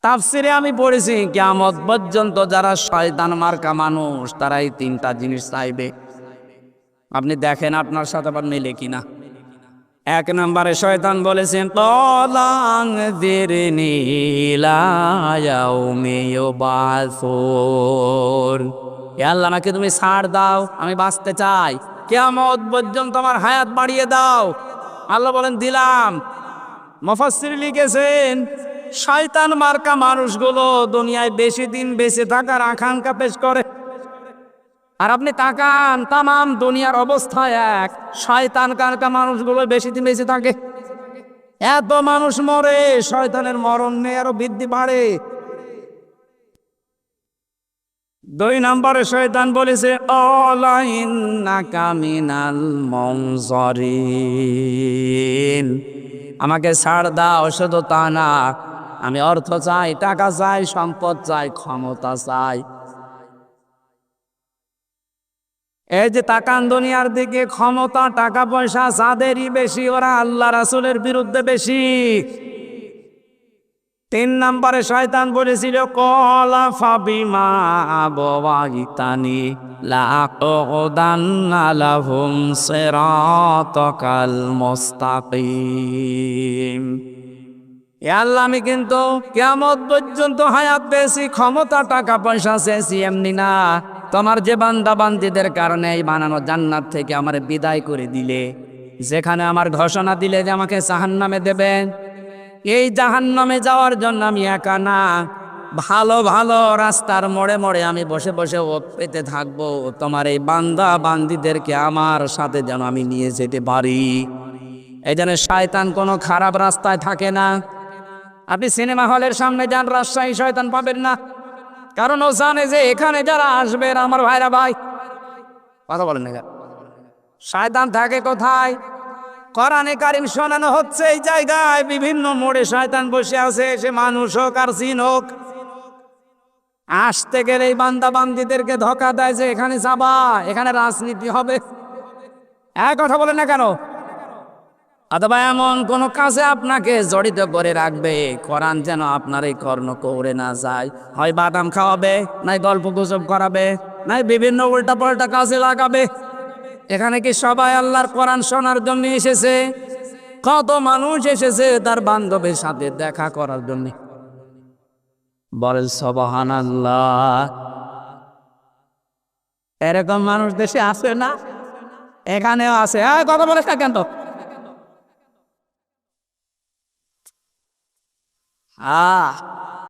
তাফসিরে আমি পড়েছি কিয়ামত পর্যন্ত যারা শয়তান মার্কা মানুষ তারা এই তিনটা জিনিস চাইবে। আপনি দেখেন আপনার সাথে আবার মিলে কিনা। এক নম্বরে শয়তান বলেছেন তলাং দিরনি ইলা ইয়াউমি ইউবাসুন, হে আল্লাহ আমাকে তুমি ছাড় দাও, আমি বাঁচতে চাই, কিয়ামত পর্যন্ত আমার হায়াত বাড়িয়ে দাও। আল্লাহ বলেন দিলাম। মুফাসসির লিখেছেন শয়তান মার্কা মানুষগুলো দুনিয়ায় বেশি দিন বেঁচে থাকার আকাঙ্ক্ষা পেশ করে। আর আপনি তাকান তামাম দুনিয়ার অবস্থা এক, শয়তান মার্কা মানুষগুলো বেশি দিন বেঁচে থাকে। এত মানুষ মরে, শয়তানের মরণ নেই, আরো বৃদ্ধি বাড়ে। দুই নম্বরে শয়তান বলেছে আলা ইন্নাকা মিনাল মুনজারিন, আমাকে ছাড় দাও। শুধু তা না, আমি অর্থ চাই, টাকা চাই, সম্পদ চাই, ক্ষমতা চাই। এই যে তাকান দুনিয়ার দিকে, ক্ষমতা টাকা পয়সা যাদেরই বেশি ওরা আল্লাহ রাসূলের বিরুদ্ধে বেশি। তিন নম্বরে শয়তান বলেছিল কলা ফাবিমা আবওয়াইতানি লাআকুদান্না লাহুম সিরাতাকাল মুস্তাকিম, এ আল্লাহ আমি কিন্তু কিয়ামত পর্যন্ত হায়াত পেয়েছি, ক্ষমতা টাকা পয়সা চেয়েছি এমনি না। তোমার যে বান্দা বান্দীদের কারণে এই বানানো জান্নাত থেকে আমার বিদায় করে দিলে, যেখানে আমার ঘোষণা দিলে যে আমাকে জাহান্নামে দেবেন, এই জাহান্নামে যাওয়ার জন্য আমি একা না, ভালো ভালো রাস্তার মোড়ে মোড়ে আমি বসে বসে ও পেতে থাকবো তোমার এই বান্দা বান্দীদেরকে আমার সাথে যেন আমি নিয়ে যেতে পারি। এই জন্য শয়তান কোনো খারাপ রাস্তায় থাকে না। আপনি সিনেমা হলের সামনে যান, রাজশাহী শয়তান পাবেন না, কারণ ও জানে যে এখানে যারা আসবেন আমার ভাইরা ভাই। কথা বলেন না, শয়তান থাকে কোথায়? কোরআনে কারিম শোনানো হচ্ছে এই জায়গায় বিভিন্ন মোড়ে শয়তান বসে আছে, সে মানুষ হোক আর জিন হোক। আসতে গেলে এই বান্দা বান্দীদেরকে ধোঁকা দেয় যে এখানে যাবা, এখানে রাজনীতি হবে। এক কথা বলেন না কেন? অথবা এমন কোন কাজে আপনাকে জড়িত করে রাখবে, কোরআন যেন আপনার এই কর্ণ করে না যায়। হয় বাদাম খাওয়াবে, নাই গল্প গুজব করাবে, নাই বিভিন্ন উল্টা পাল্টা কাজে লাগাবে। এখানে কি সবাই আল্লাহর কোরআন শোনার জন্য এসেছে? কত মানুষ এসেছে তার বান্ধবের সাথে দেখা করার জন্য। বলেন সুবহানাল্লাহ। এরকম মানুষ দেশে আছে না? এখানেও আছে। কথা বলে থাকেন তো।